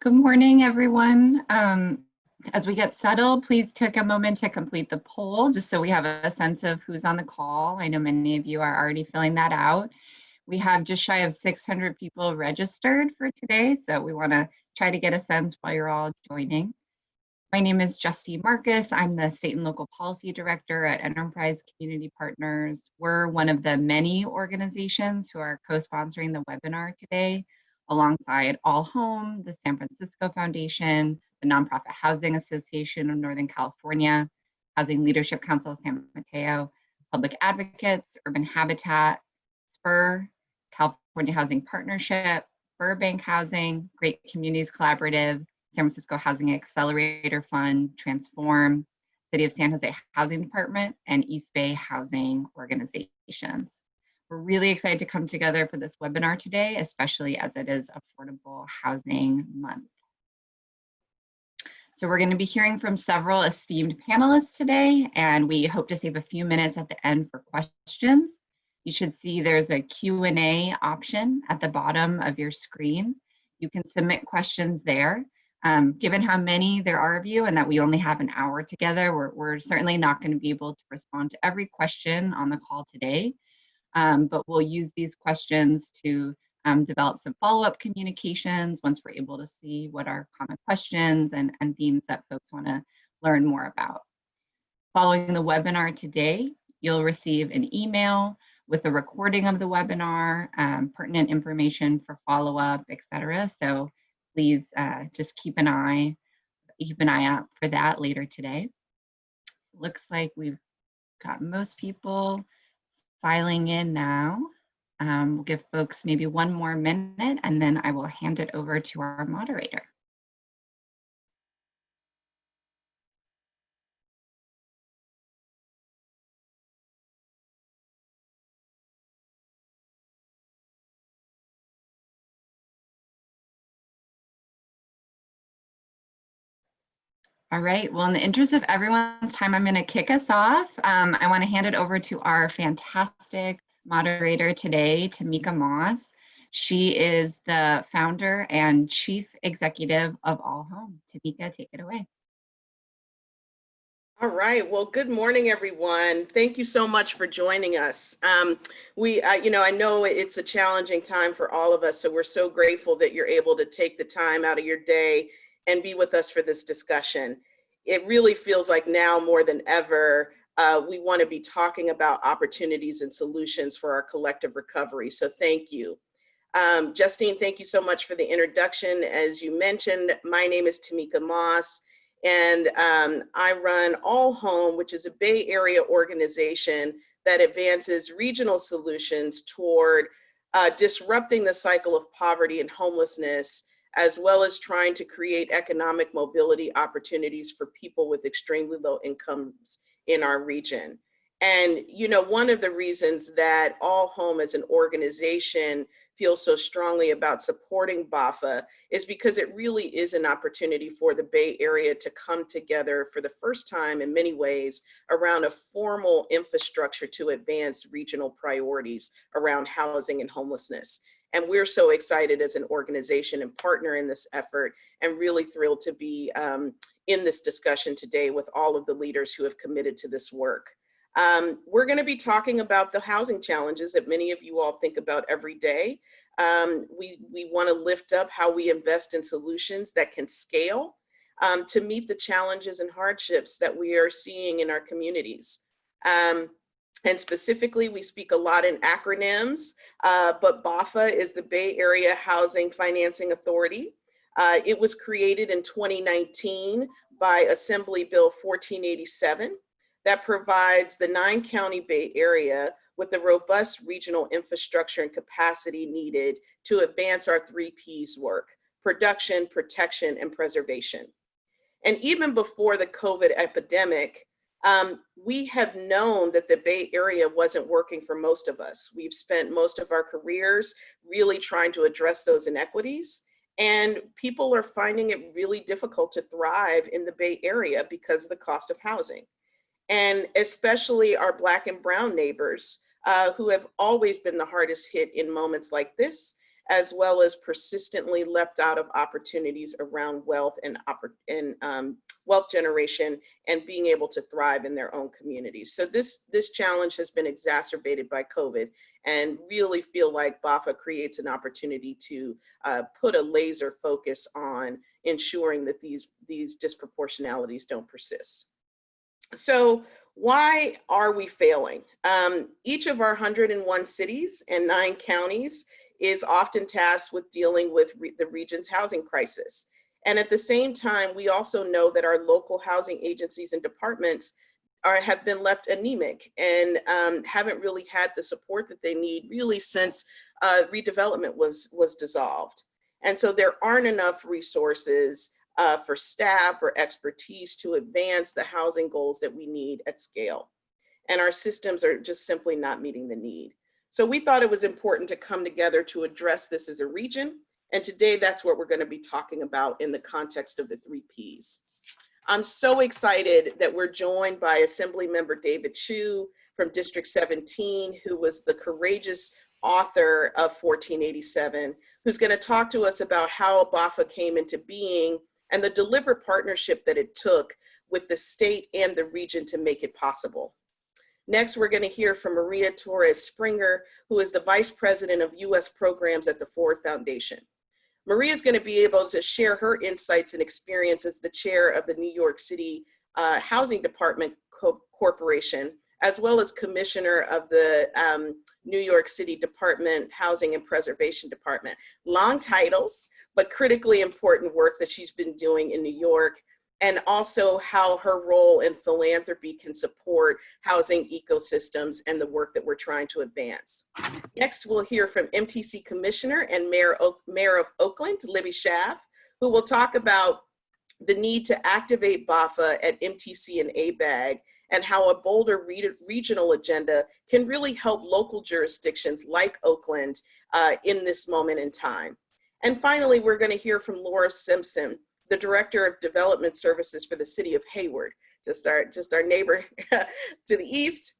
Good morning, everyone. As we get settled, please take a moment to complete the poll just so we have a sense of who's on the call. I know many of you are already filling that out. We have just shy of 600 people registered for today, so we want to try to get a sense while you're all joining. My name is Justine Marcus. I'm the State and Local Policy Director at Enterprise Community Partners. We're one of the many organizations who are co-sponsoring the webinar today, alongside All Home, the San Francisco Foundation, the Nonprofit Housing Association of Northern California, Housing Leadership Council of San Mateo, Public Advocates, Urban Habitat, SPUR, California Housing Partnership, Burbank Housing, Great Communities Collaborative, San Francisco Housing Accelerator Fund, Transform, City of San Jose Housing Department, and East Bay Housing Organizations. We're really excited to come together for this webinar today, especially as it is Affordable Housing Month. So we're going to be hearing from several esteemed panelists today, and we hope to save a few minutes at the end for questions. You should see there's a Q&A option at the bottom of your screen. You can submit questions there. Given how many there are of you and that we only have an hour together, we're certainly not going to be able to respond to every question on the call today, but we'll use these questions to develop some follow-up communications once we're able to see what are common questions and themes that folks want to learn more about. Following the webinar today, you'll receive an email with a recording of the webinar, pertinent information for follow-up, etc. So please just keep an eye out for that later today. Looks like we've got most people filing in now. We'll give folks maybe one more minute and then I will hand it over to our moderator. All right, well, in the interest of everyone's time, I'm going to kick us off. I want to hand it over to our fantastic moderator today, Tamika Moss. She is the founder and chief executive of All Home. Tamika, take it away. All right. Well, good morning, everyone. Thank you so much for joining us. I know it's a challenging time for all of us, so we're so grateful that you're able to take the time out of your day and be with us for this discussion. It really feels like now more than ever, we want to be talking about opportunities and solutions for our collective recovery. So thank you. Justine, thank you so much for the introduction. As you mentioned, my name is Tamika Moss, and I run All Home, which is a Bay Area organization that advances regional solutions toward disrupting the cycle of poverty and homelessness, as well as trying to create economic mobility opportunities for people with extremely low incomes in our region. And, one of the reasons that All Home as an organization feels so strongly about supporting BAHFA is because it really is an opportunity for the Bay Area to come together for the first time in many ways around a formal infrastructure to advance regional priorities around housing and homelessness. And we're so excited as an organization and partner in this effort, and really thrilled to be in this discussion today with all of the leaders who have committed to this work. We're going to be talking about the housing challenges that many of you all think about every day. We want to lift up how we invest in solutions that can scale to meet the challenges and hardships that we are seeing in our communities. And specifically, we speak a lot in acronyms, but BAHFA is the Bay Area Housing Financing Authority. It was created in 2019 by Assembly Bill 1487 that provides the 9-county Bay Area with the robust regional infrastructure and capacity needed to advance our 3 Ps work: production, protection, and preservation. And even before the COVID epidemic, we have known that the Bay Area wasn't working for most of us. We've spent most of our careers really trying to address those inequities, and people are finding it really difficult to thrive in the Bay Area because of the cost of housing. And especially our Black and brown neighbors who have always been the hardest hit in moments like this, as well as persistently left out of opportunities around wealth and wealth generation and being able to thrive in their own communities. So this challenge has been exacerbated by COVID, and really feel like BAHFA creates an opportunity to put a laser focus on ensuring that these disproportionalities don't persist. So why are we failing? Each of our 101 cities and 9 counties is often tasked with dealing with the region's housing crisis. And at the same time, we also know that our local housing agencies and departments have been left anemic and haven't really had the support that they need really since redevelopment was dissolved. And so there aren't enough resources for staff or expertise to advance the housing goals that we need at scale. And our systems are just simply not meeting the need. So we thought it was important to come together to address this as a region. And today that's what we're going to be talking about in the context of the 3 Ps. I'm so excited that we're joined by Assemblymember David Chu from District 17, who was the courageous author of 1487, who's going to talk to us about how BAHFA came into being and the deliberate partnership that it took with the state and the region to make it possible. Next, we're going to hear from Maria Torres Springer, who is the Vice President of U.S. Programs at the Ford Foundation. Maria is going to be able to share her insights and experience as the chair of the New York City Housing Department Corporation, as well as commissioner of the New York City Department Housing and Preservation Department. Long titles, but critically important work that she's been doing in New York, and also how her role in philanthropy can support housing ecosystems and the work that we're trying to advance. Next, we'll hear from MTC Commissioner and Mayor of Oakland, Libby Schaaf, who will talk about the need to activate BAHFA at MTC and ABAG, and how a bolder regional agenda can really help local jurisdictions like Oakland in this moment in time. And finally, we're going to hear from Laura Simpson, the Director of Development Services for the City of Hayward, just our neighbor to the east,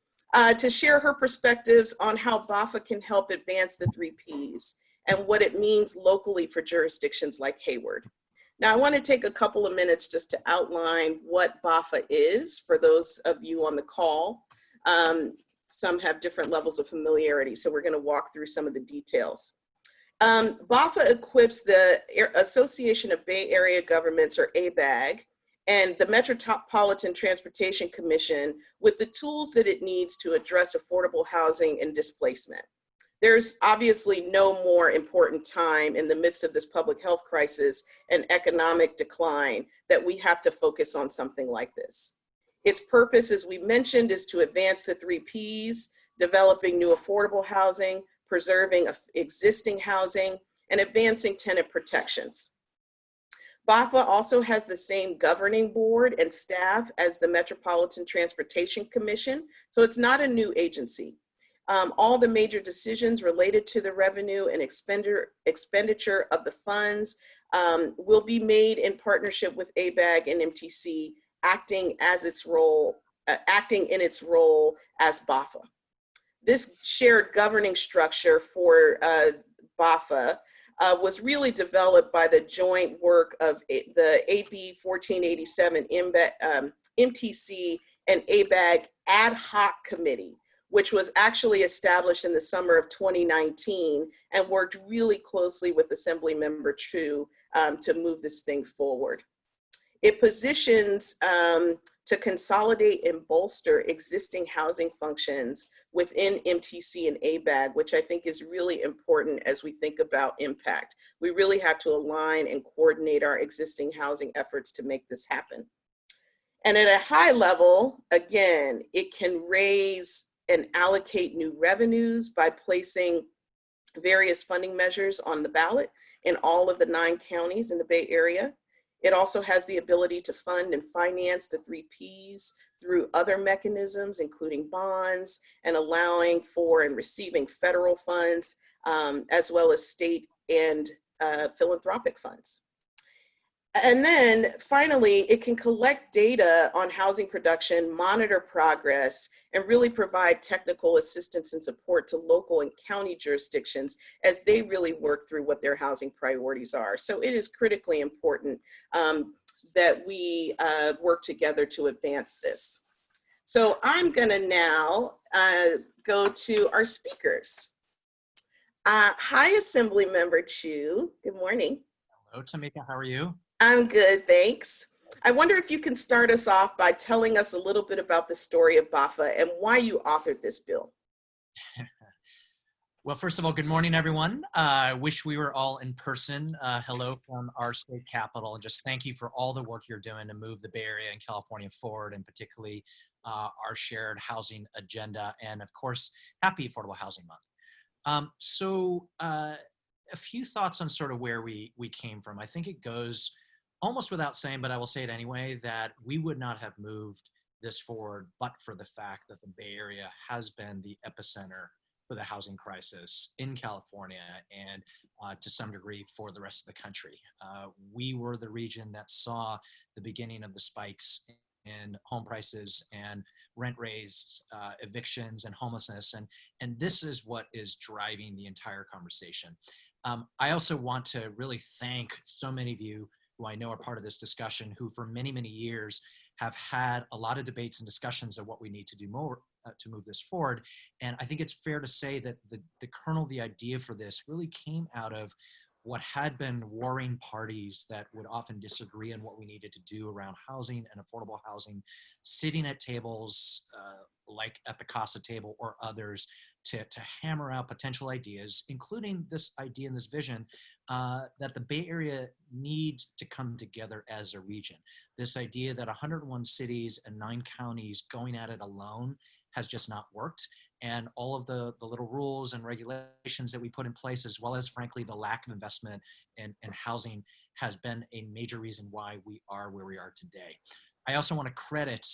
to share her perspectives on how BAHFA can help advance the 3 Ps and what it means locally for jurisdictions like Hayward. Now, I want to take a couple of minutes just to outline what BAHFA is for those of you on the call. Some have different levels of familiarity, so we're going to walk through some of the details. BAHFA equips the Association of Bay Area Governments, or ABAG, and the Metropolitan Transportation Commission with the tools that it needs to address affordable housing and displacement. There's obviously no more important time in the midst of this public health crisis and economic decline that we have to focus on something like this. Its purpose, as we mentioned, is to advance the 3 Ps, developing new affordable housing, preserving existing housing, and advancing tenant protections. BAHFA also has the same governing board and staff as the Metropolitan Transportation Commission, so it's not a new agency. All the major decisions related to the revenue and expenditure of the funds will be made in partnership with ABAG and MTC, acting in its role as BAHFA. This shared governing structure for BAHFA was really developed by the joint work of the AB 1487 MTC and ABAG ad hoc committee, which was actually established in the summer of 2019 and worked really closely with Assemblymember Chu to move this thing forward. It positions to consolidate and bolster existing housing functions within MTC and ABAG, which I think is really important as we think about impact. We really have to align and coordinate our existing housing efforts to make this happen. And at a high level, again, it can raise and allocate new revenues by placing various funding measures on the ballot in all of the 9 counties in the Bay Area. It also has the ability to fund and finance the 3 Ps through other mechanisms, including bonds, and allowing for and receiving federal funds, as well as state and philanthropic funds. And then finally, it can collect data on housing production, monitor progress, and really provide technical assistance and support to local and county jurisdictions as they really work through what their housing priorities are. So it is critically important that we work together to advance this. So I'm gonna now go to our speakers. Hi, Assembly Member Chu, good morning. Hello, Tamika, how are you? I'm good, thanks. I wonder if you can start us off by telling us a little bit about the story of BAHFA and why you authored this bill. Well, first of all, good morning, everyone. I wish we were all in person. Hello from our state capital, and just thank you for all the work you're doing to move the Bay Area and California forward, and particularly our shared housing agenda, and of course, happy Affordable Housing Month. A few thoughts on sort of where we came from. I think it goes almost without saying, but I will say it anyway, that we would not have moved this forward but for the fact that the Bay Area has been the epicenter for the housing crisis in California and to some degree for the rest of the country. We were the region that saw the beginning of the spikes in home prices and rent raise, evictions and homelessness. And this is what is driving the entire conversation. I also want to really thank so many of you who I know are part of this discussion, who for many, many years have had a lot of debates and discussions of what we need to do more to move this forward. And I think it's fair to say that the kernel, the idea for this really came out of what had been warring parties that would often disagree on what we needed to do around housing and affordable housing, sitting at tables like at the CASA table or others to hammer out potential ideas, including this idea and this vision that the Bay Area needs to come together as a region. This idea that 101 cities and 9 counties going at it alone has just not worked. And all of the little rules and regulations that we put in place, as well as frankly, the lack of investment in housing has been a major reason why we are where we are today. I also want to credit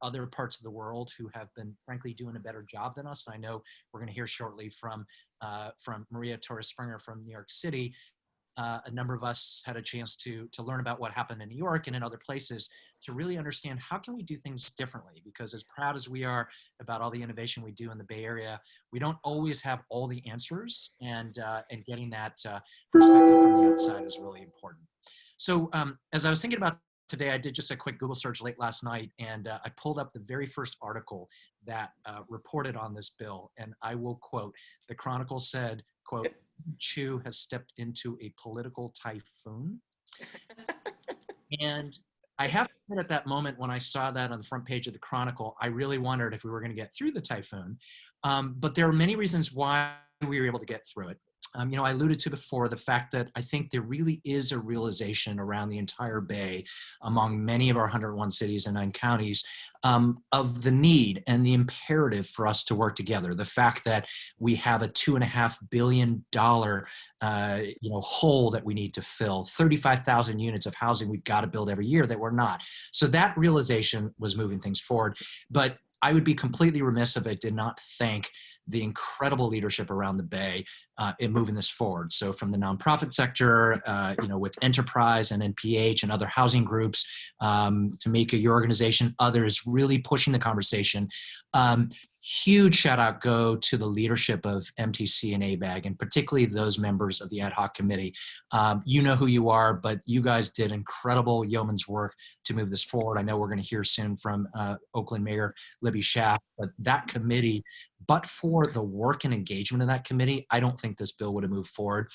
other parts of the world who have been frankly doing a better job than us. And I know we're going to hear shortly from Maria Torres Springer from New York City. A number of us had a chance to learn about what happened in New York and in other places to really understand how can we do things differently, because as proud as we are about all the innovation we do in the Bay Area, we don't always have all the answers, and getting that perspective from the outside is really important. So as I was thinking about today, I did just a quick Google search late last night, and I pulled up the very first article that reported on this bill, and I will quote, the Chronicle said, quote, Chu has stepped into a political typhoon. And I have to admit, at that moment when I saw that on the front page of the Chronicle, I really wondered if we were going to get through the typhoon. But there are many reasons why we were able to get through it. You know, I alluded to before the fact that I think there really is a realization around the entire Bay, among many of our 101 cities and 9 counties, of the need and the imperative for us to work together. The fact that we have a $2.5 billion hole that we need to fill, 35,000 units of housing we've got to build every year that we're not. So that realization was moving things forward. But I would be completely remiss if I did not thank the incredible leadership around the Bay in moving this forward. So from the nonprofit sector, with Enterprise and NPH and other housing groups, Tamika, your organization, others really pushing the conversation. Huge shout out go to the leadership of MTC and ABAG, and particularly those members of the ad hoc committee. You know who you are, but you guys did incredible yeoman's work to move this forward. I know we're going to hear soon from Oakland Mayor Libby Schaaf, but that committee, but for the work and engagement of that committee, I don't think this bill would have moved forward.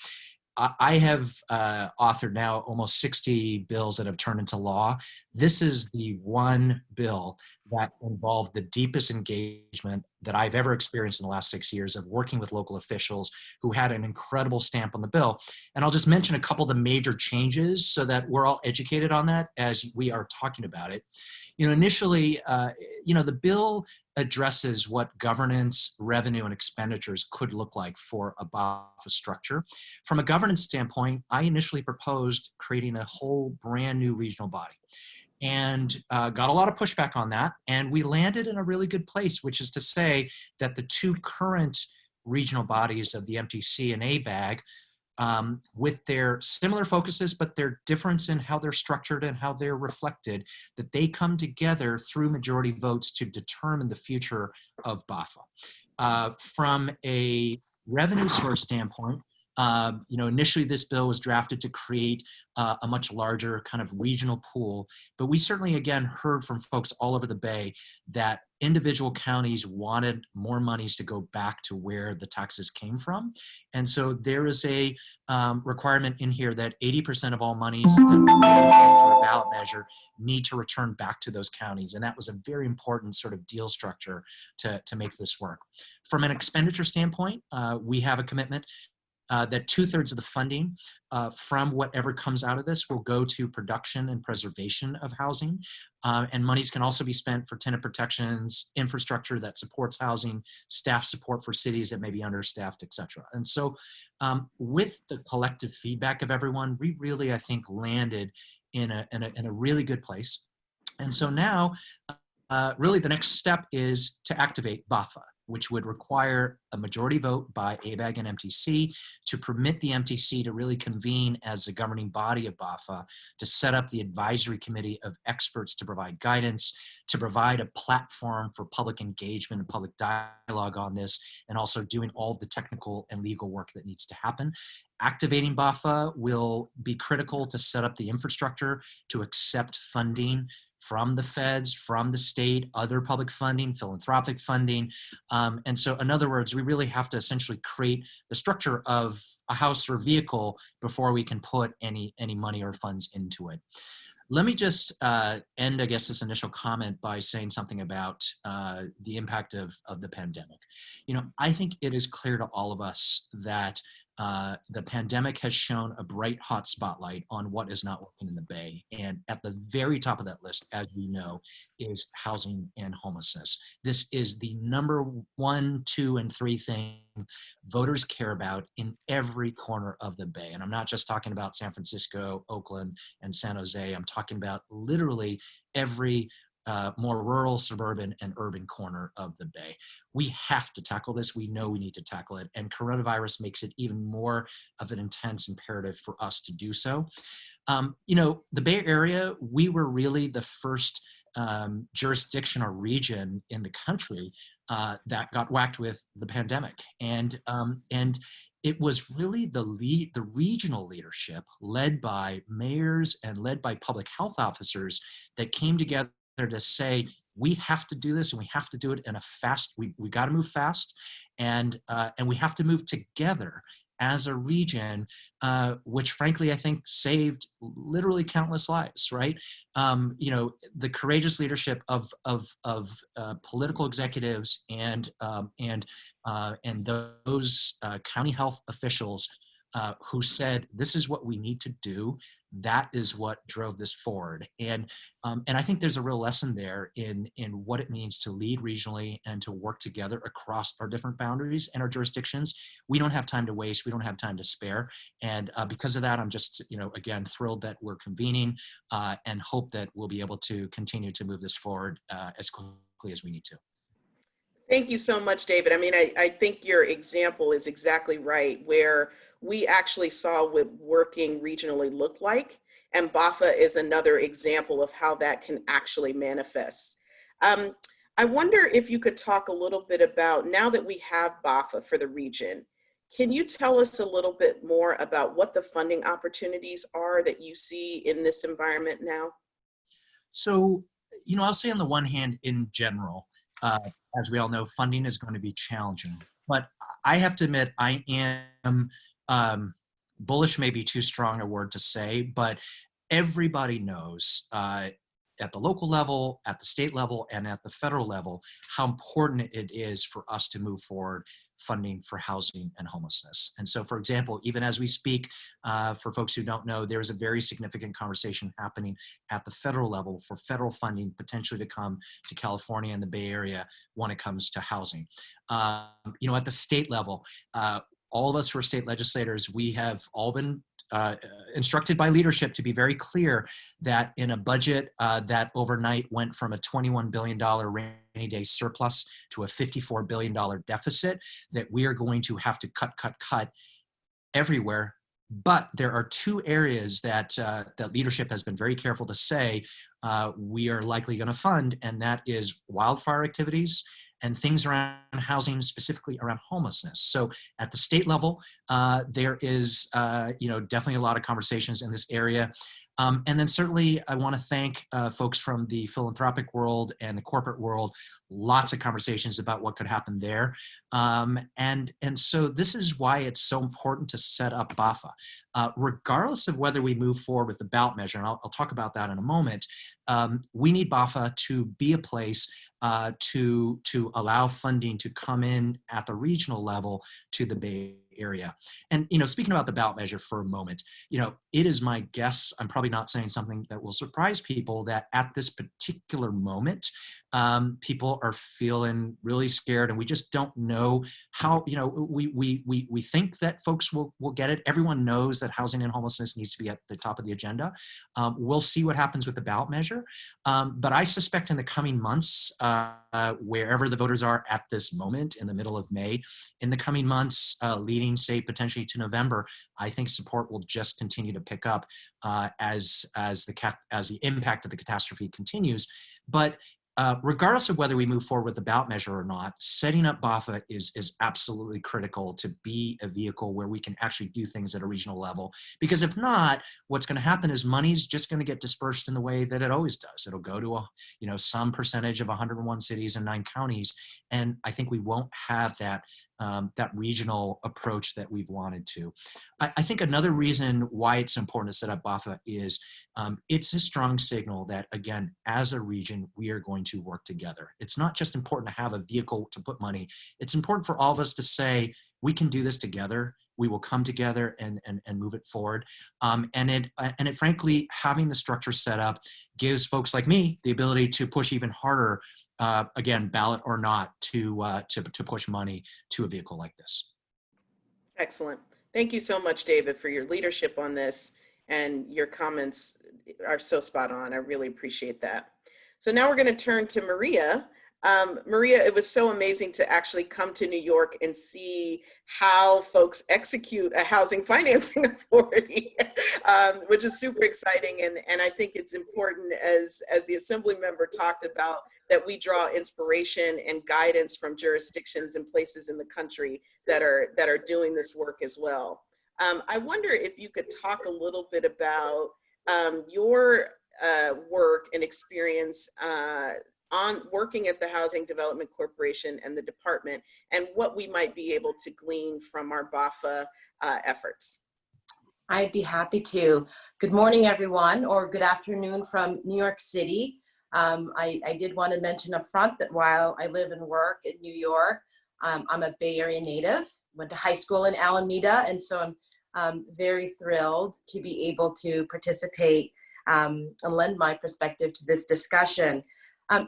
I have authored now almost 60 bills that have turned into law. This is the one bill that involved the deepest engagement that I've ever experienced in the last 6 years of working with local officials who had an incredible stamp on the bill. And I'll just mention a couple of the major changes so that we're all educated on that as we are talking about it. Initially, the bill addresses what governance, revenue, and expenditures could look like for a BAHFA structure. From a governance standpoint, I initially proposed creating a whole brand new regional body, and got a lot of pushback on that. And we landed in a really good place, which is to say that the 2 current regional bodies of the MTC and ABAG with their similar focuses, but their difference in how they're structured and how they're reflected, that they come together through majority votes to determine the future of BAHFA. From a revenue source standpoint, initially this bill was drafted to create a much larger kind of regional pool, but we certainly, again, heard from folks all over the Bay that individual counties wanted more monies to go back to where the taxes came from. And so there is a requirement in here that 80% of all monies that we receive for a ballot measure need to return back to those counties. And that was a very important sort of deal structure to make this work. From an expenditure standpoint, we have a commitment that 2/3 of the funding from whatever comes out of this will go to production and preservation of housing. And monies can also be spent for tenant protections, infrastructure that supports housing, staff support for cities that may be understaffed, et cetera. And so with the collective feedback of everyone, we really, I think, landed in a really good place. And so now, really the next step is to activate BAHFA, which would require a majority vote by ABAG and MTC to permit the MTC to really convene as a governing body of BAHFA, to set up the advisory committee of experts to provide guidance, to provide a platform for public engagement and public dialogue on this, and also doing all the technical and legal work that needs to happen. Activating BAHFA will be critical to set up the infrastructure to accept funding from the feds, from the state, other public funding, philanthropic funding. And so in other words, we really have to essentially create the structure of a house or vehicle before we can put any money or funds into it. Let me just end, I guess, this initial comment by saying something about the impact of the pandemic. I think it is clear to all of us that the pandemic has shone a bright, hot spotlight on what is not working in the Bay. And at the very top of that list, as we know, is housing and homelessness. This is the number 1, 2, and 3 thing voters care about in every corner of the Bay. And I'm not just talking about San Francisco, Oakland, and San Jose. I'm talking about literally every more rural, suburban, and urban corner of the Bay. We have to tackle this. We know we need to tackle it. And coronavirus makes it even more of an intense imperative for us to do so. The Bay Area, we were really the first jurisdiction or region in the country that got whacked with the pandemic. And it was really the regional leadership led by mayors and led by public health officers that came together to say, we have to do this, and we have to do it in a fast, we got to move fast, and we have to move together as a region, which frankly, I think saved literally countless lives, right? The courageous leadership of political executives and those county health officials who said, this is what we need to do. That is what drove this forward. And I think there's a real lesson there in what it means to lead regionally and to work together across our different boundaries and our jurisdictions. We don't have time to waste. We don't have time to spare. And because of that, I'm just, again, thrilled that we're convening and hope that we'll be able to continue to move this forward as quickly as we need to. Thank you so much, David. I mean, I think your example is exactly right, where we actually saw what working regionally looked like. And BAHFA is another example of how that can actually manifest. I wonder if you could talk a little bit about, now that we have BAHFA for the region, can you tell us a little bit more about what the funding opportunities are that you see in this environment now? So, I'll say on the one hand, in general, as we all know, funding is going to be challenging. But I have to admit, I am bullish, may be too strong a word to say, but everybody knows at the local level, at the state level, and at the federal level, how important it is for us to move forward funding for housing and homelessness. And so, for example, even as we speak, for folks who don't know, there's a very significant conversation happening at the federal level for federal funding potentially to come to California and the Bay Area when it comes to housing. At the state level, all of us who are state legislators, we have all been instructed by leadership to be very clear that in a budget that overnight went from a $21 billion rainy day surplus to a $54 billion deficit, that we are going to have to cut everywhere But there are two areas that that leadership has been very careful to say we are likely going to fund, and that is wildfire activities and things around housing, specifically around homelessness. So at the state level, there is definitely a lot of conversations in this area. And then certainly I want to thank folks from the philanthropic world and the corporate world. Lots of conversations about what could happen there. And so this is why it's so important to set up BAHFA. Regardless of whether we move forward with the ballot measure, and I'll talk about that in a moment, we need BAHFA to be a place to allow funding to come in at the regional level to the Bay Area. And, speaking about the ballot measure for a moment, it is my guess, I'm probably not saying something that will surprise people, that at this particular moment, people are feeling really scared, and we just don't know how, we think that folks will get it. Everyone knows that housing and homelessness needs to be at the top of the agenda. We'll see what happens with the ballot measure. But I suspect in the coming months, wherever the voters are at this moment in the middle of May, in the coming months, leading, say, potentially to November, I think support will just continue to pick up as the impact of the catastrophe continues. But regardless of whether we move forward with the ballot measure or not, setting up BAHFA is absolutely critical to be a vehicle where we can actually do things at a regional level. Because if not, what's going to happen is money's just going to get dispersed in the way that it always does. It'll go to some percentage of 101 cities and 9 counties, and I think we won't have that regional approach that we've wanted to. I think another reason why it's important to set up BAHFA is it's a strong signal that, again, as a region, we are going to work together. It's not just important to have a vehicle to put money. It's important for all of us to say, we can do this together. We will come together and move it forward. And it frankly, having the structure set up gives folks like me the ability to push even harder, again, ballot or not, to push money to a vehicle like this. Excellent. Thank you so much, David, for your leadership on this, and your comments are so spot on. I really appreciate that. So now we're going to turn to Maria. Maria, it was so amazing to actually come to New York and see how folks execute a housing financing authority, which is super exciting. And I think it's important, as the assembly member talked about, that we draw inspiration and guidance from jurisdictions and places in the country that are doing this work as well. I wonder if you could talk a little bit about your work and experience on working at the Housing Development Corporation and the department, and what we might be able to glean from our BAHFA efforts. I'd be happy to. Good morning, everyone, or good afternoon from New York City. I did want to mention up front that while I live and work in New York, I'm a Bay Area native, went to high school in Alameda, and so I'm very thrilled to be able to participate and lend my perspective to this discussion.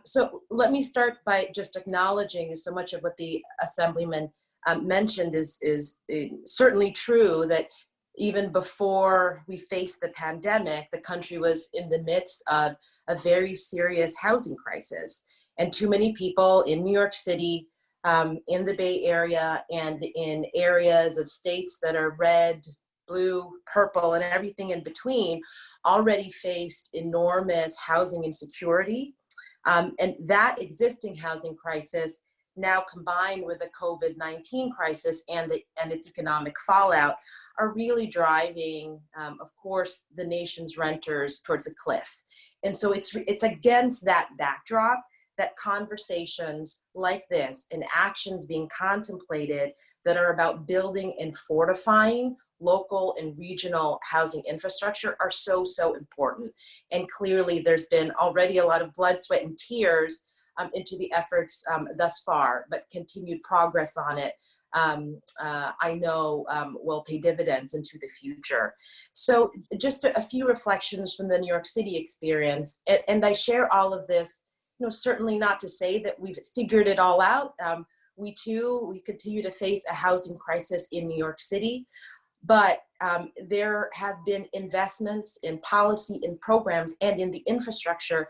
So let me start by just acknowledging so much of what the Assemblyman mentioned is certainly true, that even before we faced the pandemic, the country was in the midst of a very serious housing crisis. And too many people in New York City, in the Bay Area, and in areas of states that are red, blue, purple, and everything in between, already faced enormous housing insecurity. And that existing housing crisis, now combined with the COVID-19 crisis and its economic fallout, are really driving, of course, the nation's renters towards a cliff. And so it's against that backdrop that conversations like this and actions being contemplated that are about building and fortifying local and regional housing infrastructure are so important. And clearly there's been already a lot of blood, sweat, and tears into the efforts thus far, but continued progress on it, I know will pay dividends into the future. So just a few reflections from the New York City experience. And I share all of this, certainly not to say that we've figured it all out. We continue to face a housing crisis in New York City. But there have been investments in policy and programs and in the infrastructure,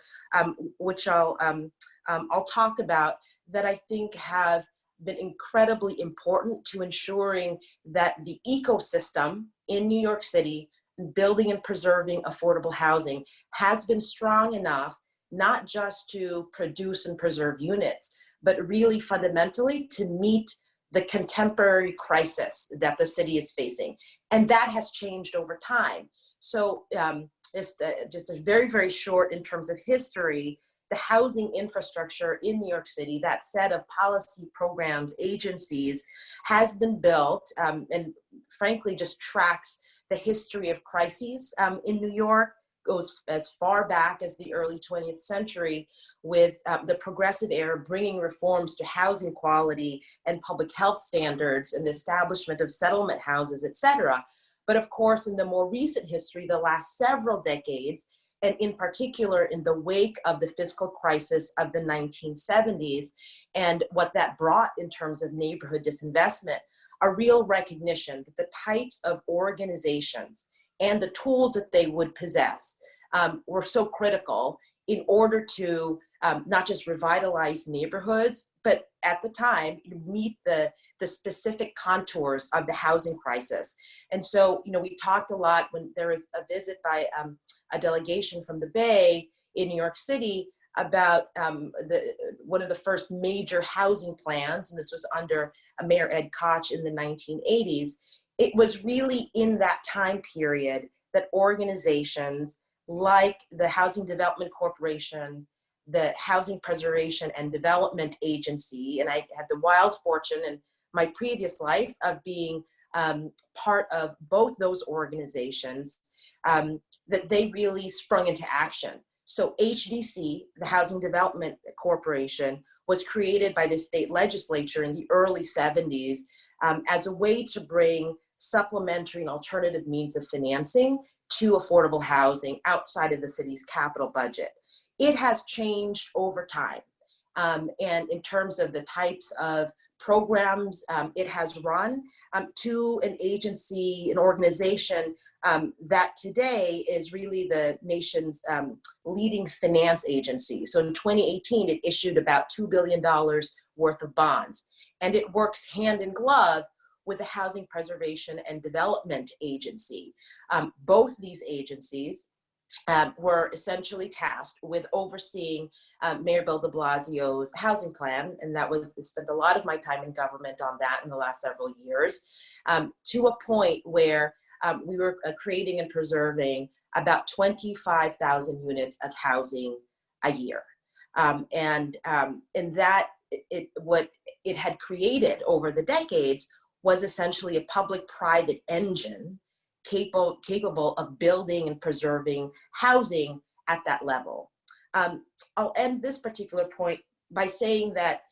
which I'll talk about, that I think have been incredibly important to ensuring that the ecosystem in New York City, building and preserving affordable housing, has been strong enough not just to produce and preserve units, but really fundamentally to meet the contemporary crisis that the city is facing. And that has changed over time. So just a very, very short in terms of history, the housing infrastructure in New York City, that set of policy programs, agencies, has been built and frankly just tracks the history of crises in New York, goes as far back as the early 20th century with the progressive era bringing reforms to housing quality and public health standards and the establishment of settlement houses, et cetera. But of course, in the more recent history, the last several decades, and in particular in the wake of the fiscal crisis of the 1970s and what that brought in terms of neighborhood disinvestment, a real recognition that the types of organizations and the tools that they would possess were so critical in order to not just revitalize neighborhoods, but at the time meet the specific contours of the housing crisis. And so, we talked a lot when there was a visit by a delegation from the Bay in New York City about one of the first major housing plans, and this was under Mayor Ed Koch in the 1980s. It was really in that time period that organizations like the Housing Development Corporation, the Housing Preservation and Development Agency, and I had the wild fortune in my previous life of being part of both those organizations, that they really sprung into action. So HDC, the Housing Development Corporation, was created by the state legislature in the early 70s as a way to bring supplementary and alternative means of financing to affordable housing outside of the city's capital budget. It has changed over time. And in terms of the types of programs it has run, to an agency, an organization that today is really the nation's leading finance agency. So in 2018, it issued about $2 billion worth of bonds. And it works hand in glove with the Housing Preservation and Development Agency. Both these agencies were essentially tasked with overseeing Mayor Bill de Blasio's housing plan, and that was, I spent a lot of my time in government on that in the last several years, to a point where we were creating and preserving about 25,000 units of housing a year. And that, what it had created over the decades was essentially a public-private engine capable of building and preserving housing at that level. I'll end this particular point by saying that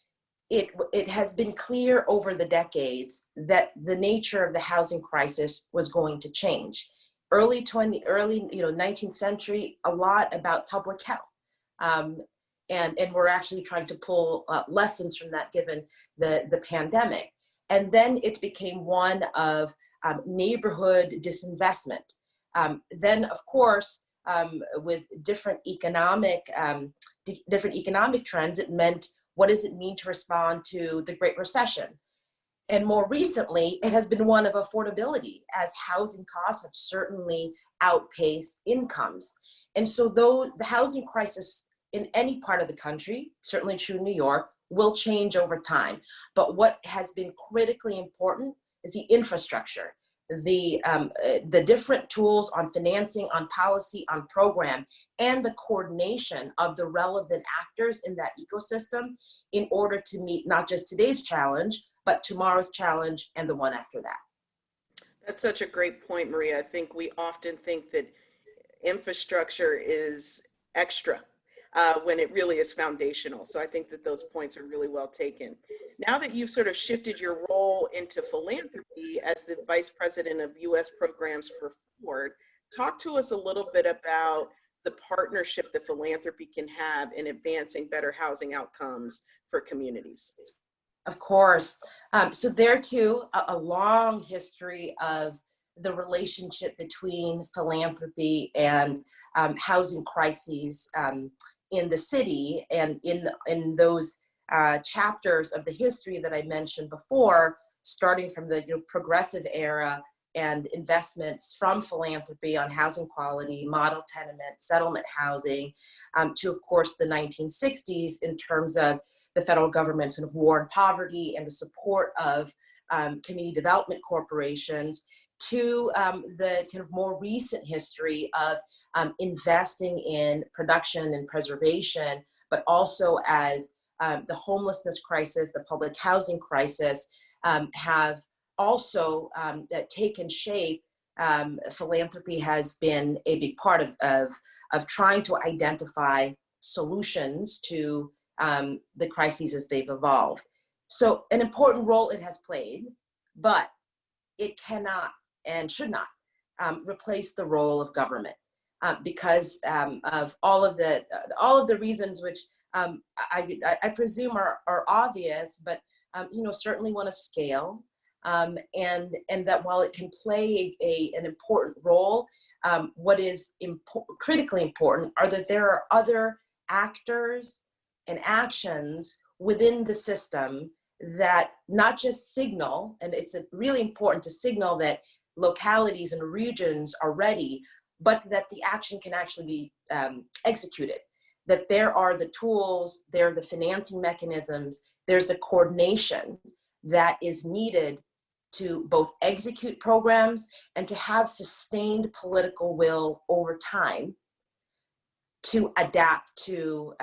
it has been clear over the decades that the nature of the housing crisis was going to change. Early 19th century, a lot about public health. And we're actually trying to pull lessons from that given the pandemic. And then it became one of neighborhood disinvestment. Then, of course, with different economic trends, it meant, what does it mean to respond to the Great Recession? And more recently, it has been one of affordability, as housing costs have certainly outpaced incomes. And so though the housing crisis in any part of the country, certainly true in New York, will change over time. But what has been critically important is the infrastructure, the different tools on financing, on policy, on program, and the coordination of the relevant actors in that ecosystem in order to meet not just today's challenge, but tomorrow's challenge and the one after that. That's such a great point, Maria. I think we often think that infrastructure is extra when it really is foundational. So I think that those points are really well taken. Now that you've sort of shifted your role into philanthropy as the Vice President of U.S. Programs for Ford, talk to us a little bit about the partnership that philanthropy can have in advancing better housing outcomes for communities. Of course. So there too, a long history of the relationship between philanthropy and housing crises in the city and in those chapters of the history that I mentioned before, starting from the progressive era and investments from philanthropy on housing quality, model tenement, settlement housing, to, of course, the 1960s in terms of the federal government's sort of war on poverty and the support of community development corporations, to the kind of more recent history of investing in production and preservation, but also as the homelessness crisis, the public housing crisis have also taken shape. Philanthropy has been a big part of trying to identify solutions to the crises as they've evolved. So an important role it has played, but it cannot and should not replace the role of government because of all of the reasons which I presume are obvious, but certainly one of scale. And that while it can play an important role, what is critically important are that there are other actors and actions within the system that not just signal, and it's really important to signal that localities and regions are ready, but that the action can actually be executed, that there are the tools, there are the financing mechanisms, there's a coordination that is needed to both execute programs and to have sustained political will over time to adapt to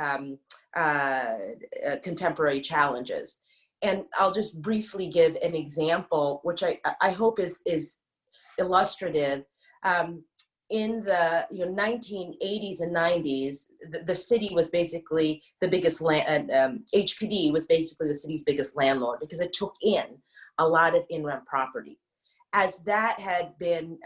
contemporary challenges. And I'll just briefly give an example, which I hope is illustrative. In the 1980s and 90s, the city was basically the biggest HPD was basically the city's biggest landlord because it took in a lot of in-rent property. As that had been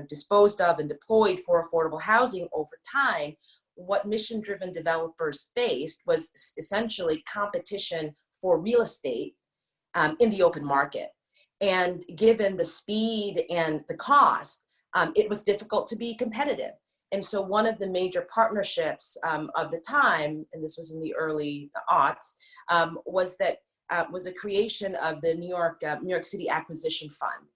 disposed of and deployed for affordable housing over time, what mission-driven developers faced was essentially competition for real estate in the open market. And given the speed and the cost, it was difficult to be competitive. And so one of the major partnerships of the time, and this was in the early aughts, was the creation of the New York City Acquisition Fund.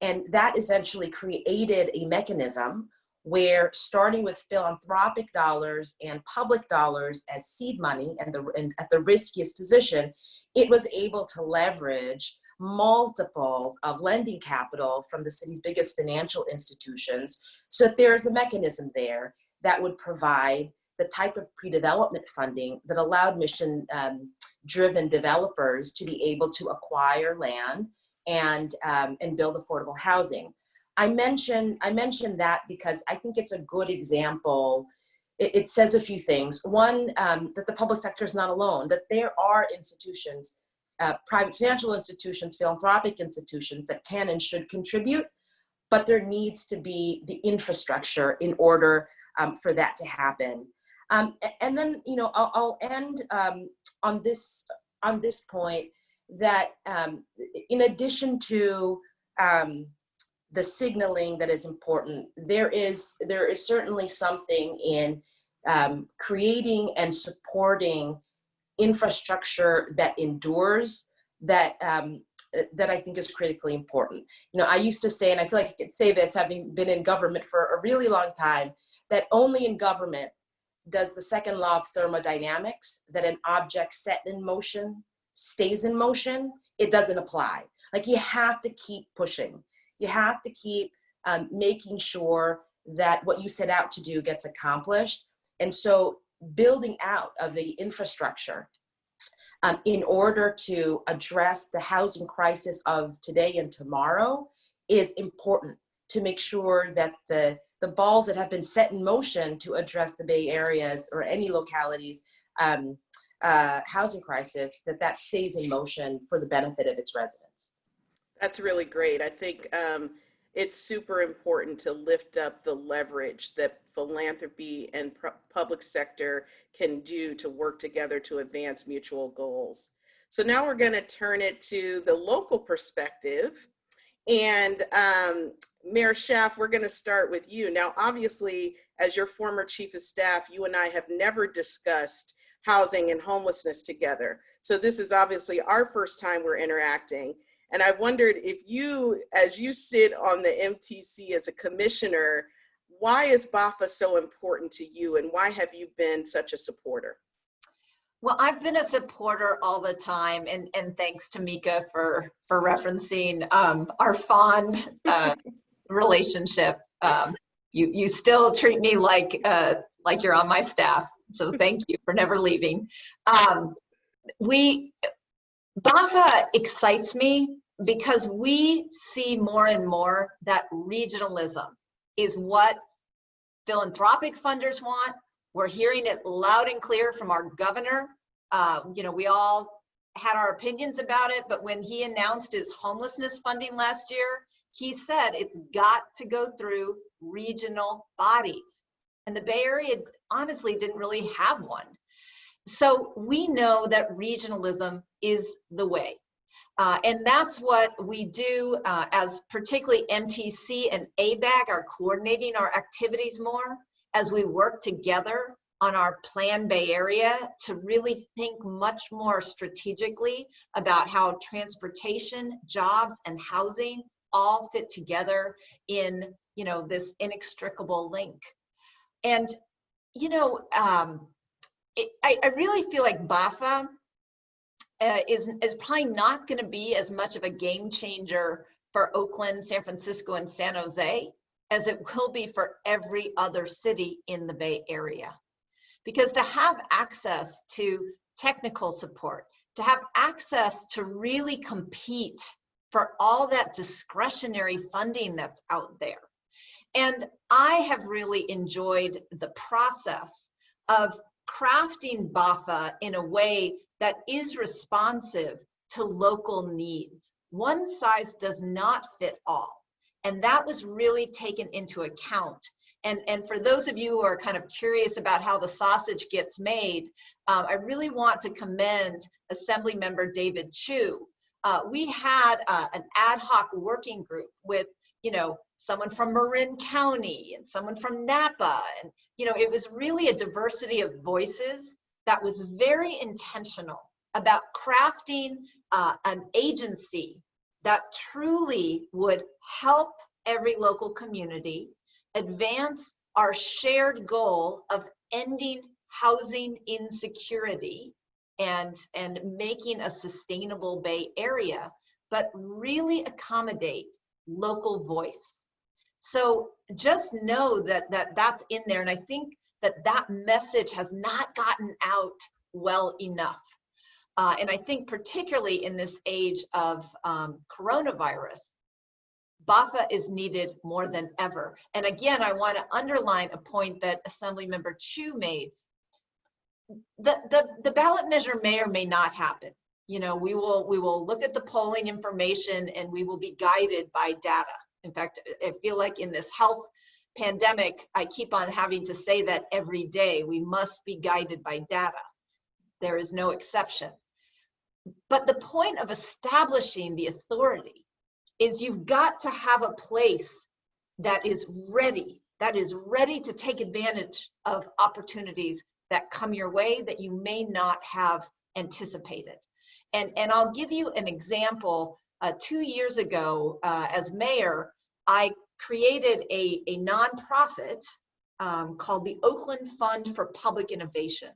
And that essentially created a mechanism where, starting with philanthropic dollars and public dollars as seed money and at the riskiest position, it was able to leverage multiples of lending capital from the city's biggest financial institutions. So there's a mechanism there that would provide the type of pre-development funding that allowed mission-driven developers to be able to acquire land and build affordable housing. I mention that because I think it's a good example. It says a few things. One, that the public sector is not alone, that there are institutions, private financial institutions, philanthropic institutions that can and should contribute, but there needs to be the infrastructure in order for that to happen. And then, I'll end on this point that in addition to the signaling that is important, there is certainly something in creating and supporting infrastructure that endures that I think is critically important. I used to say, and I feel like I could say this having been in government for a really long time, that only in government does the second law of thermodynamics, that an object set in motion stays in motion, it doesn't apply. Like, you have to keep pushing. You have to keep making sure that what you set out to do gets accomplished. And so building out of the infrastructure in order to address the housing crisis of today and tomorrow is important, to make sure that the balls that have been set in motion to address the Bay Area's or any locality's housing crisis, that stays in motion for the benefit of its residents. That's really great. I think it's super important to lift up the leverage that philanthropy and public sector can do to work together to advance mutual goals. So now we're going to turn it to the local perspective. And Mayor Schaaf, we're going to start with you. Now, obviously, as your former chief of staff, you and I have never discussed housing and homelessness together. So this is obviously our first time we're interacting. And I wondered if you, as you sit on the MTC as a commissioner, why is BAHFA so important to you, and why have you been such a supporter? Well, I've been a supporter all the time, and thanks to Tamika for referencing our fond relationship. You still treat me like you're on my staff, so thank you for never leaving. BAHFA excites me because we see more and more that regionalism is what philanthropic funders want. We're hearing it loud and clear from our governor. We all had our opinions about it, but when he announced his homelessness funding last year, he said it's got to go through regional bodies. And the Bay Area honestly didn't really have one. So we know that regionalism is the way. And that's what we do as particularly MTC and ABAG are coordinating our activities more as we work together on our Plan Bay Area to really think much more strategically about how transportation, jobs, and housing all fit together in, this inextricable link. And, I really feel like BAHFA is probably not going to be as much of a game changer for Oakland, San Francisco, and San Jose as it will be for every other city in the Bay Area. Because to have access to technical support, to have access to really compete for all that discretionary funding that's out there. And I have really enjoyed the process of crafting BAHFA in a way that is responsive to local needs. One size does not fit all. And that was really taken into account. And for those of you who are kind of curious about how the sausage gets made, I really want to commend Assembly Member David Chu. We had an ad hoc working group with, someone from Marin County and someone from Napa. And, it was really a diversity of voices that was very intentional about crafting an agency that truly would help every local community advance our shared goal of ending housing insecurity and making a sustainable Bay Area, but really accommodate local voice. So just know that that's in there. And I think that message has not gotten out well enough. And I think particularly in this age of coronavirus, BAHFA is needed more than ever. And again, I want to underline a point that Assemblymember Chu made. The ballot measure may or may not happen. We will look at the polling information and we will be guided by data. In fact, I feel like in this health pandemic, I keep on having to say that every day. We must be guided by data. There is no exception. But the point of establishing the authority is you've got to have a place that is ready to take advantage of opportunities that come your way that you may not have anticipated. And I'll give you an example. 2 years ago, as mayor, I created a nonprofit called the Oakland Fund for Public Innovation.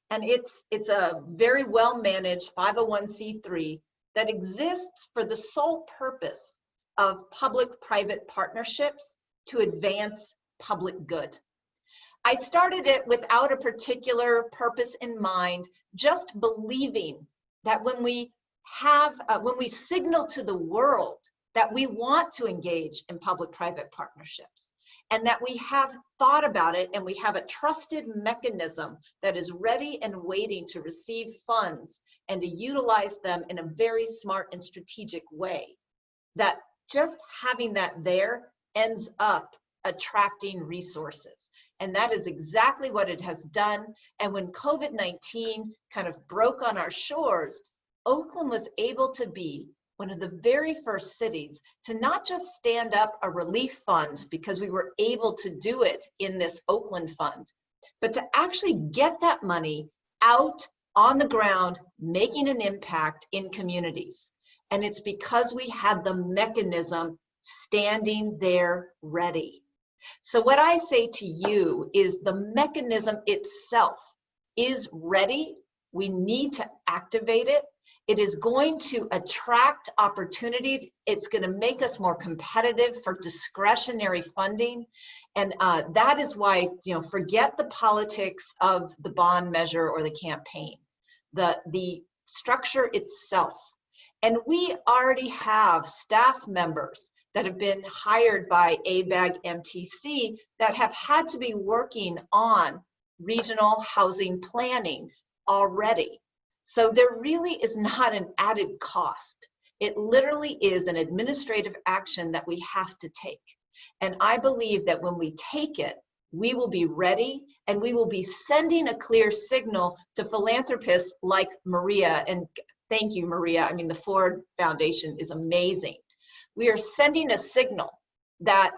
And it's a very well-managed 501c3 that exists for the sole purpose of public-private partnerships to advance public good. I started it without a particular purpose in mind, just believing that when we signal to the world that we want to engage in public-private partnerships, and that we have thought about it and we have a trusted mechanism that is ready and waiting to receive funds and to utilize them in a very smart and strategic way, that just having that there ends up attracting resources. And that is exactly what it has done. And when COVID-19 kind of broke on our shores, Oakland was able to be one of the very first cities to not just stand up a relief fund because we were able to do it in this Oakland fund, but to actually get that money out on the ground, making an impact in communities. And it's because we had the mechanism standing there ready. So what I say to you is the mechanism itself is ready. We need to activate it. It is going to attract opportunity. It's going to make us more competitive for discretionary funding. And that is why, forget the politics of the bond measure or the campaign, the structure itself. And we already have staff members that have been hired by ABAG MTC that have had to be working on regional housing planning already. So there really is not an added cost. It literally is an administrative action that we have to take. And I believe that when we take it, we will be ready and we will be sending a clear signal to philanthropists like Maria. And thank you, Maria. I mean, the Ford Foundation is amazing. We are sending a signal that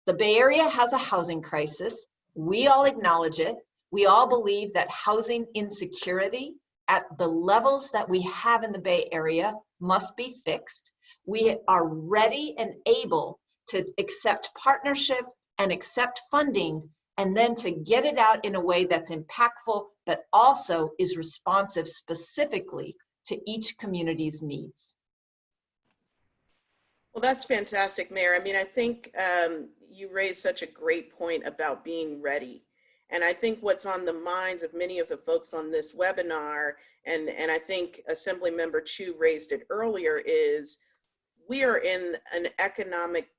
the Bay Area has a housing crisis. We all acknowledge it. We all believe that housing insecurity at the levels that we have in the Bay Area must be fixed. We are ready and able to accept partnership and accept funding, and then to get it out in a way that's impactful, but also is responsive specifically to each community's needs. Well, that's fantastic, Mayor. I mean, I think you raised such a great point about being ready. And I think what's on the minds of many of the folks on this webinar, and I think Assemblymember Chu raised it earlier, is we are in an economic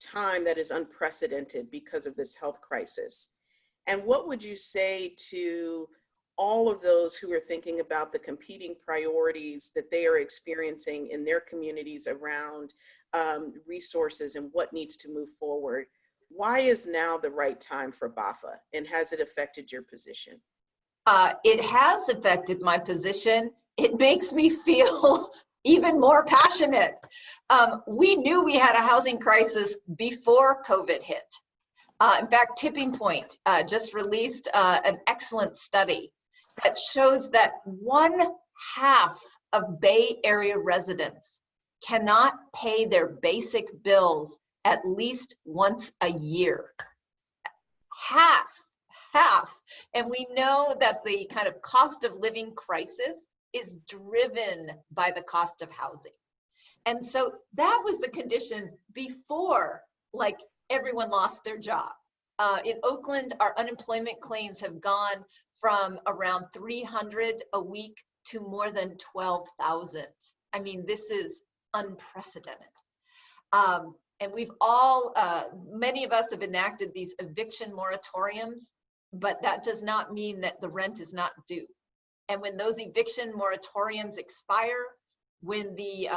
time that is unprecedented because of this health crisis. And what would you say to all of those who are thinking about the competing priorities that they are experiencing in their communities around resources and what needs to move forward? Why is now the right time for BAHFA, and has it affected your position? It has affected my position. It makes me feel even more passionate. We knew we had a housing crisis before COVID hit. In fact, Tipping Point just released an excellent study that shows that 1/2 of Bay Area residents cannot pay their basic bills at least once a year. Half. And we know that the kind of cost of living crisis is driven by the cost of housing. And so that was the condition before, like, everyone lost their job. In Oakland, our unemployment claims have gone from around 300 a week to more than 12,000. I mean, this is unprecedented. And we've all, many of us have enacted these eviction moratoriums, but that does not mean that the rent is not due. And when those eviction moratoriums expire, when the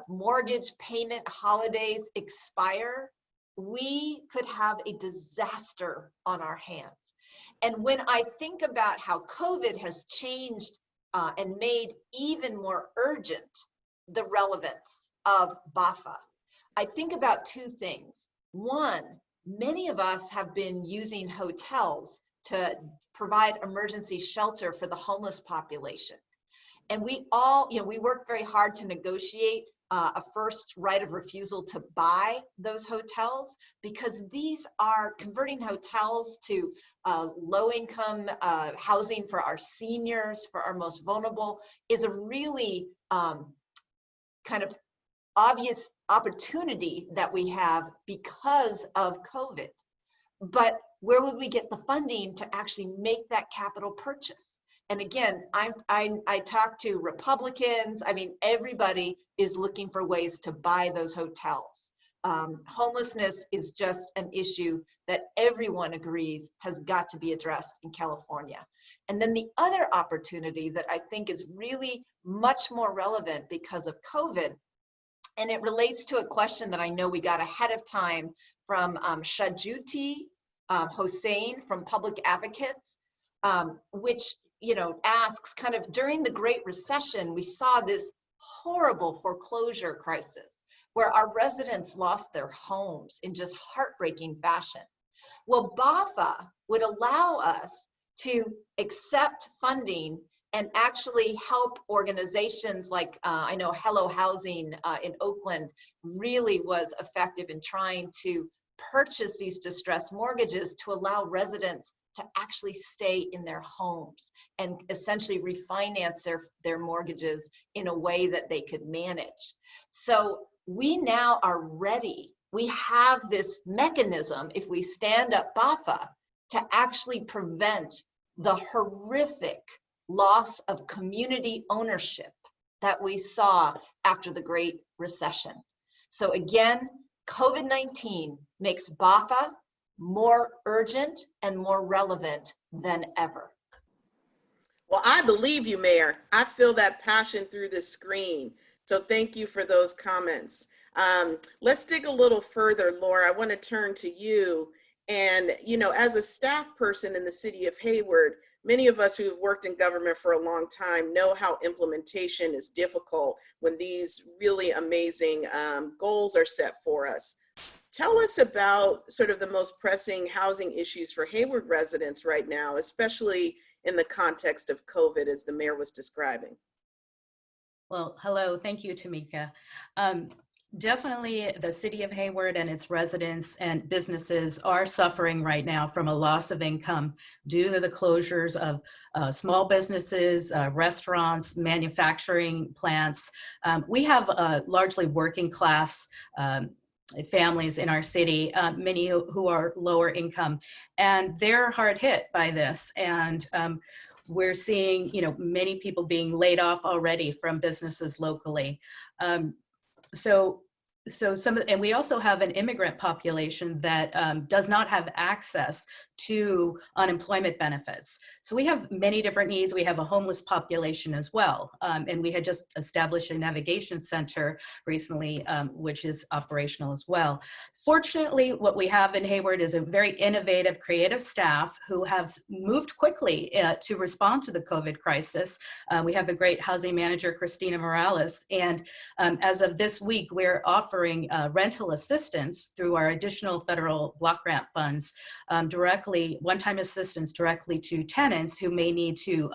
mortgage payment holidays expire, we could have a disaster on our hands. And when I think about how COVID has changed and made even more urgent the relevance of BAHFA, I think about two things. One, many of us have been using hotels to provide emergency shelter for the homeless population. And we all, we worked very hard to negotiate a first right of refusal to buy those hotels, because these are converting hotels to low-income housing for our seniors, for our most vulnerable, is a really kind of obvious opportunity that we have because of COVID. But where would we get the funding to actually make that capital purchase? And again, I talk to Republicans. I mean, everybody is looking for ways to buy those hotels. Homelessness is just an issue that everyone agrees has got to be addressed in California. And then the other opportunity that I think is really much more relevant because of COVID, and it relates to a question that I know we got ahead of time from Shajuti Hossein from Public Advocates, which asks, kind of during the Great Recession, we saw this horrible foreclosure crisis where our residents lost their homes in just heartbreaking fashion. Well, BAHFA would allow us to accept funding and actually help organizations like, I know Hello Housing in Oakland really was effective in trying to purchase these distressed mortgages to allow residents to actually stay in their homes and essentially refinance their mortgages in a way that they could manage. So we now are ready. We have this mechanism, if we stand up BAHFA, to actually prevent the horrific loss of community ownership that we saw after the Great Recession. So again, COVID-19 makes BAHFA more urgent and more relevant than ever. Well, I believe you, Mayor. I feel that passion through the screen. So thank you for those comments. Let's dig a little further, Laura. I want to turn to you. And, as a staff person in the city of Hayward, many of us who have worked in government for a long time know how implementation is difficult when these really amazing goals are set for us. Tell us about sort of the most pressing housing issues for Hayward residents right now, especially in the context of COVID, as the mayor was describing. Well, hello, thank you, Tamika. Definitely the city of Hayward and its residents and businesses are suffering right now from a loss of income due to the closures of small businesses, restaurants, manufacturing plants. We have largely working class families in our city, many who are lower income, and they're hard hit by this. And we're seeing, many people being laid off already from businesses locally. And we also have an immigrant population that does not have access to unemployment benefits. So we have many different needs. We have a homeless population as well. And we had just established a navigation center recently, which is operational as well. Fortunately, what we have in Hayward is a very innovative, creative staff who have moved quickly to respond to the COVID crisis. We have a great housing manager, Christina Morales. And as of this week, we're offering rental assistance through our additional federal block grant funds directly, one-time assistance directly to tenants who may need to,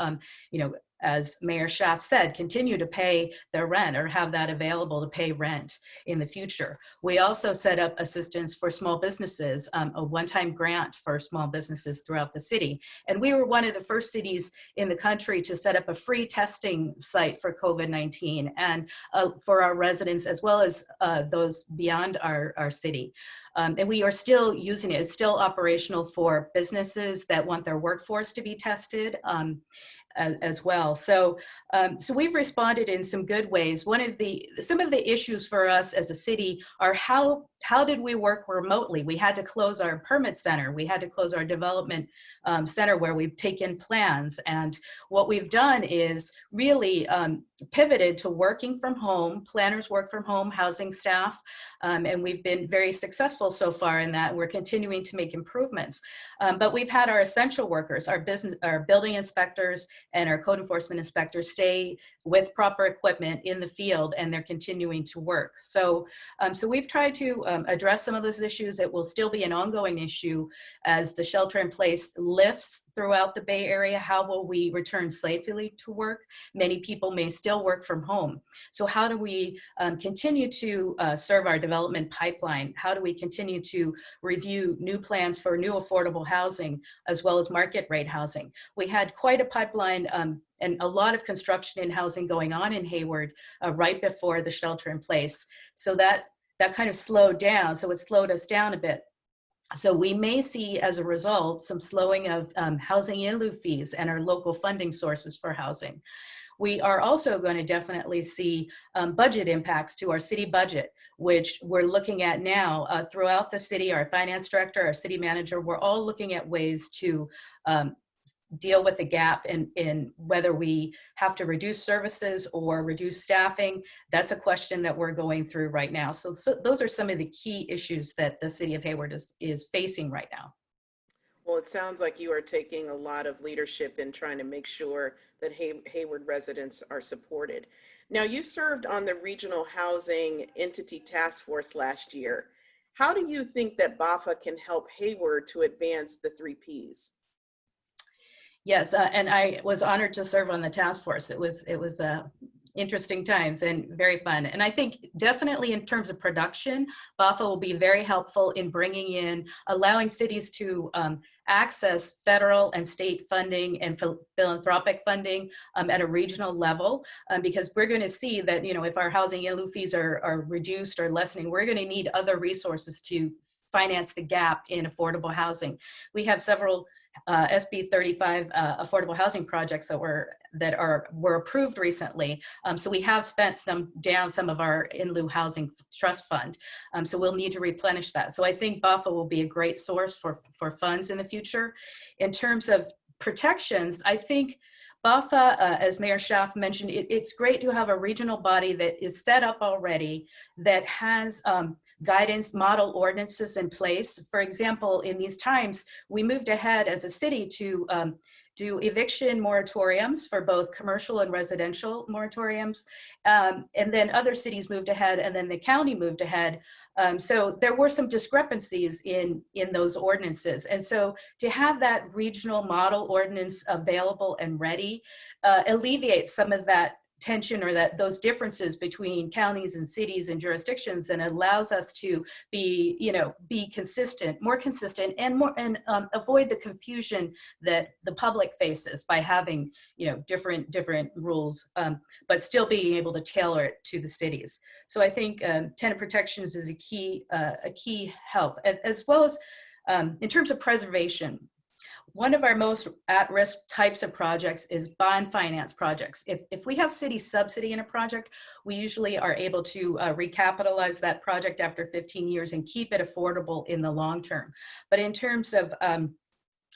as Mayor Schaaf said, continue to pay their rent or have that available to pay rent in the future. We also set up assistance for small businesses, a one-time grant for small businesses throughout the city. And we were one of the first cities in the country to set up a free testing site for COVID-19 and for our residents as well as those beyond our city. And we are still using it. It's still operational for businesses that want their workforce to be tested. As well. So we've responded in some good ways. Some of the issues for us as a city are how did we work remotely? We had to close our permit center. We had to close our development center where we've taken plans. And what we've done is really pivoted to working from home. Planners work from home, housing staff, and we've been very successful so far in that. We're continuing to make improvements. But we've had our essential workers, our building inspectors, and our code enforcement inspectors stay with proper equipment in the field, and they're continuing to work. So we've tried to address some of those issues. It will still be an ongoing issue as the shelter in place lifts throughout the Bay Area. How will we return safely to work? Many people may still work from home. So how do we continue to serve our development pipeline? How do we continue to review new plans for new affordable housing as well as market rate housing? We had quite a pipeline and a lot of construction in housing going on in Hayward right before the shelter in place. So that kind of slowed down. So it slowed us down a bit. So we may see, as a result, some slowing of housing in lieu fees and our local funding sources for housing. We are also going to definitely see budget impacts to our city budget, which we're looking at now throughout the city. Our finance director, our city manager, we're all looking at ways to deal with the gap in whether we have to reduce services or reduce staffing. That's a question that we're going through right now. So those are some of the key issues that the city of Hayward is facing right now. Well, it sounds like you are taking a lot of leadership in trying to make sure that Hayward residents are supported. Now, you served on the Regional Housing Entity Task Force last year. How do you think that BAHFA can help Hayward to advance the 3 Ps? Yes, and I was honored to serve on the task force. It was interesting times and very fun. And I think definitely in terms of production, BAHFA will be very helpful in bringing in, allowing cities to access federal and state funding and philanthropic funding at a regional level, because we're going to see that, you know, if our housing in lieu fees are reduced or lessening, we're going to need other resources to finance the gap in affordable housing. We have several SB 35 affordable housing projects that were approved recently. So we have spent some of our in lieu housing trust fund. So we'll need to replenish that. So I think BAHFA will be a great source for funds in the future. In terms of protections, I think BAHFA, as Mayor Schaaf mentioned, it's great to have a regional body that is set up already, that has guidance model ordinances in place. For example, in these times, we moved ahead as a city to do eviction moratoriums for both commercial and residential moratoriums. And then other cities moved ahead, and then the county moved ahead. So there were some discrepancies in those ordinances. And so to have that regional model ordinance available and ready alleviates some of that tension or those differences between counties and cities and jurisdictions, and allows us to be, be consistent, more consistent, and avoid the confusion that the public faces by having, different rules, but still being able to tailor it to the cities. So I think tenant protections is a key help, as well as in terms of preservation. One of our most at-risk types of projects is bond finance projects. If we have city subsidy in a project, we usually are able to recapitalize that project after 15 years and keep it affordable in the long term. But in terms of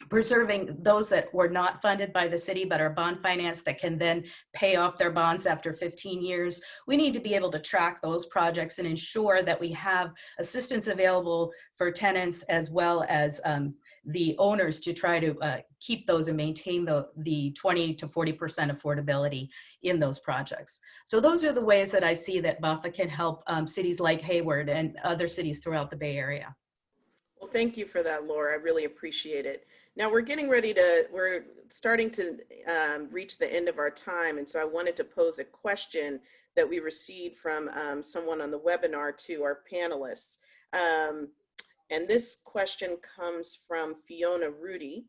preserving those that were not funded by the city but are bond finance that can then pay off their bonds after 15 years, we need to be able to track those projects and ensure that we have assistance available for tenants as well as the owners to try to keep those and maintain the 20 to 40% affordability in those projects. So those are the ways that I see that BAHFA can help cities like Hayward and other cities throughout the Bay Area. Well, thank you for that, Laura. I really appreciate it. Now we're starting to reach the end of our time. And so I wanted to pose a question that we received from someone on the webinar to our panelists. And this question comes from Fiona Rudy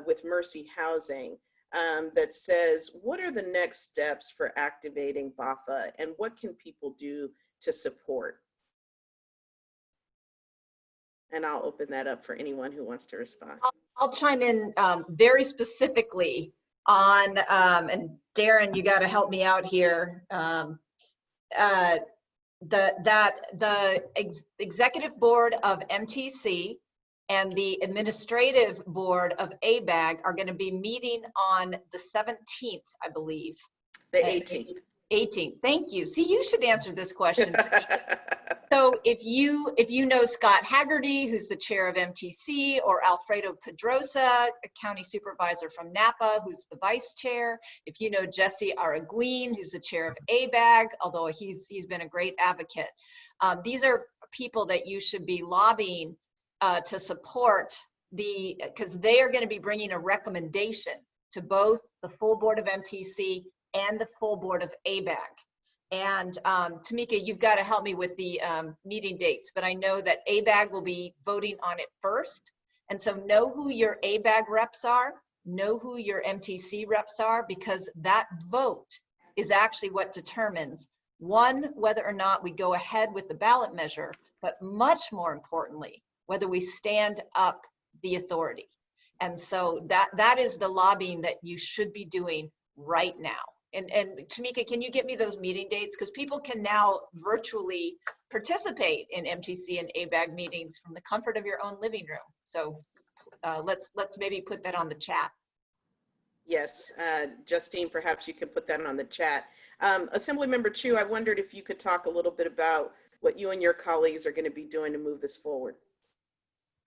with Mercy Housing that says, what are the next steps for activating BAHFA, and what can people do to support? And I'll open that up for anyone who wants to respond. I'll chime in very specifically on, and Darren, you got to help me out here. The executive board of MTC and the administrative board of ABAG are going to be meeting on the 17th, I believe. The 18th. 18th. Thank you. See, you should answer this question to me. So if you know Scott Haggerty, who's the chair of MTC, or Alfredo Pedrosa, a county supervisor from Napa, who's the vice chair, if you know Jesse Araguin, who's the chair of ABAG, although he's been a great advocate, these are people that you should be lobbying to support because they are going to be bringing a recommendation to both the full board of MTC and the full board of ABAG. And Tamika, you've got to help me with the meeting dates, but I know that ABAG will be voting on it first. And so know who your ABAG reps are, know who your MTC reps are, because that vote is actually what determines, one, whether or not we go ahead with the ballot measure, but much more importantly, whether we stand up the authority. And so that is the lobbying that you should be doing right now. And Tamika, can you get me those meeting dates? Because people can now virtually participate in MTC and ABAG meetings from the comfort of your own living room. So let's maybe put that on the chat. Yes, Justine, perhaps you can put that on the chat. Assemblymember Chu, I wondered if you could talk a little bit about what you and your colleagues are going to be doing to move this forward.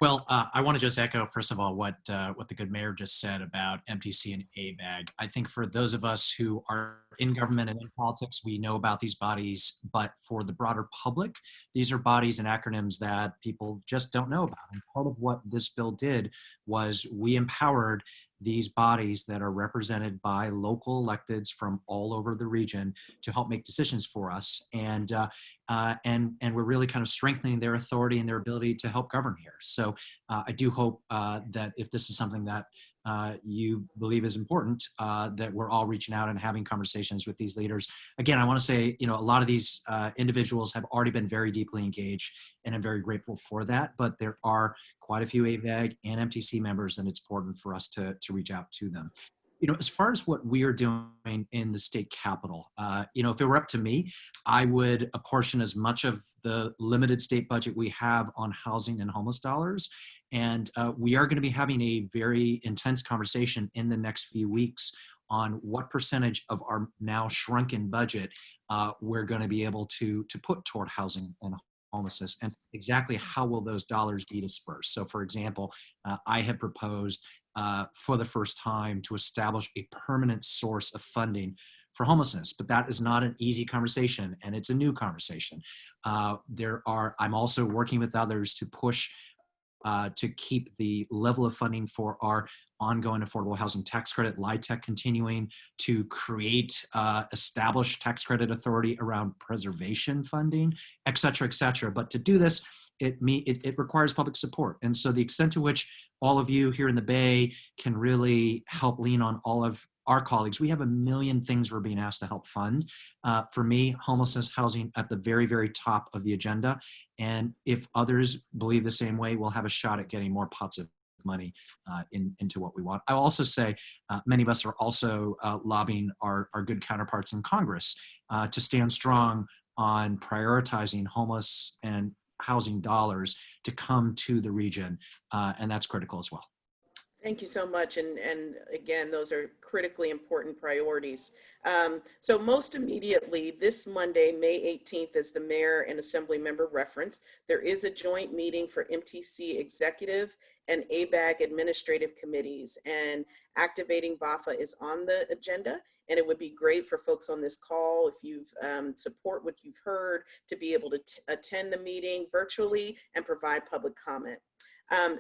Well, I want to just echo, first of all, what the good mayor just said about MTC and ABAG. I think for those of us who are in government and in politics, we know about these bodies, but for the broader public, these are bodies and acronyms that people just don't know about. And part of what this bill did was we empowered these bodies that are represented by local electeds from all over the region to help make decisions for us. And we're really kind of strengthening their authority and their ability to help govern here. So I do hope that if this is something that you believe is important, that we're all reaching out and having conversations with these leaders. Again, I want to say, a lot of these individuals have already been very deeply engaged, and I'm very grateful for that. But there are quite a few AVAG and MTC members, and it's important for us to reach out to them. As far as what we are doing in the state capitol, if it were up to me, I would apportion as much of the limited state budget we have on housing and homeless dollars. And we are going to be having a very intense conversation in the next few weeks on what percentage of our now shrunken budget we're going to be able to put toward housing and homelessness, and exactly how will those dollars be dispersed. So for example, I have proposed for the first time to establish a permanent source of funding for homelessness, but that is not an easy conversation, and it's a new conversation. I'm also working with others to push to keep the level of funding for our ongoing affordable housing tax credit, LIHTC, continuing to create, establish tax credit authority around preservation funding, et cetera, et cetera. But to do this, it requires public support. And so the extent to which all of you here in the Bay can really help lean on all of our colleagues. We have a million things we're being asked to help fund. For me, homelessness, housing at the very, very top of the agenda. And if others believe the same way, we'll have a shot at getting more pots of money into what we want. I'll also say many of us are also lobbying our good counterparts in Congress to stand strong on prioritizing homeless and housing dollars to come to the region. And that's critical as well. Thank you so much. And again, those are critically important priorities. So most immediately this Monday, May 18th, as the mayor and assembly member referenced, there is a joint meeting for MTC executive and ABAG administrative committees, and activating BAHFA is on the agenda. And it would be great for folks on this call, if you've support what you've heard, to be able to attend the meeting virtually and provide public comment.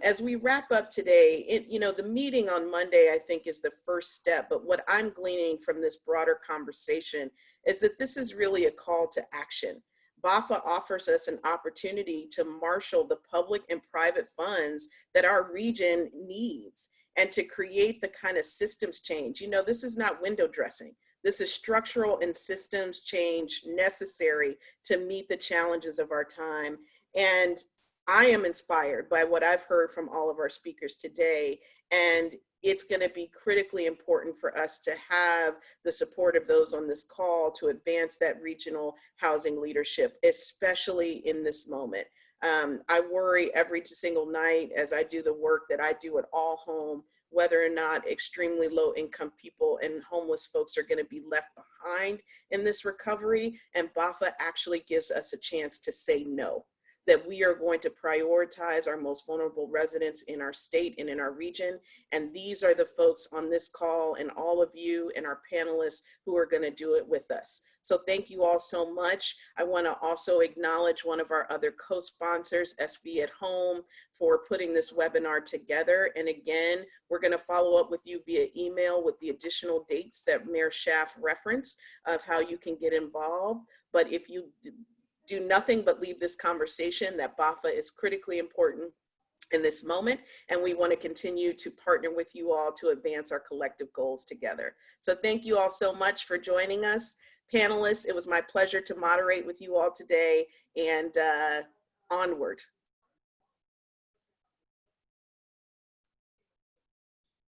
As we wrap up today, the meeting on Monday, I think, is the first step. But what I'm gleaning from this broader conversation is that this is really a call to action. BAHFA offers us an opportunity to marshal the public and private funds that our region needs, and to create the kind of systems change. This is not window dressing. This is structural and systems change necessary to meet the challenges of our time. And I am inspired by what I've heard from all of our speakers today, and it's going to be critically important for us to have the support of those on this call to advance that regional housing leadership, especially in this moment. I worry every single night as I do the work that I do at All Home, whether or not extremely low income people and homeless folks are going to be left behind in this recovery. And BAHFA actually gives us a chance to say no, that we are going to prioritize our most vulnerable residents in our state and in our region. And these are the folks on this call, and all of you and our panelists who are going to do it with us. So thank you all so much. I want to also acknowledge one of our other co-sponsors, SV at Home, for putting this webinar together. And again, we're going to follow up with you via email with the additional dates that Mayor Schaaf referenced of how you can get involved. But if you do nothing but leave this conversation, that BAHFA is critically important in this moment, and we want to continue to partner with you all to advance our collective goals together. So thank you all so much for joining us. Panelists, it was my pleasure to moderate with you all today, and onward.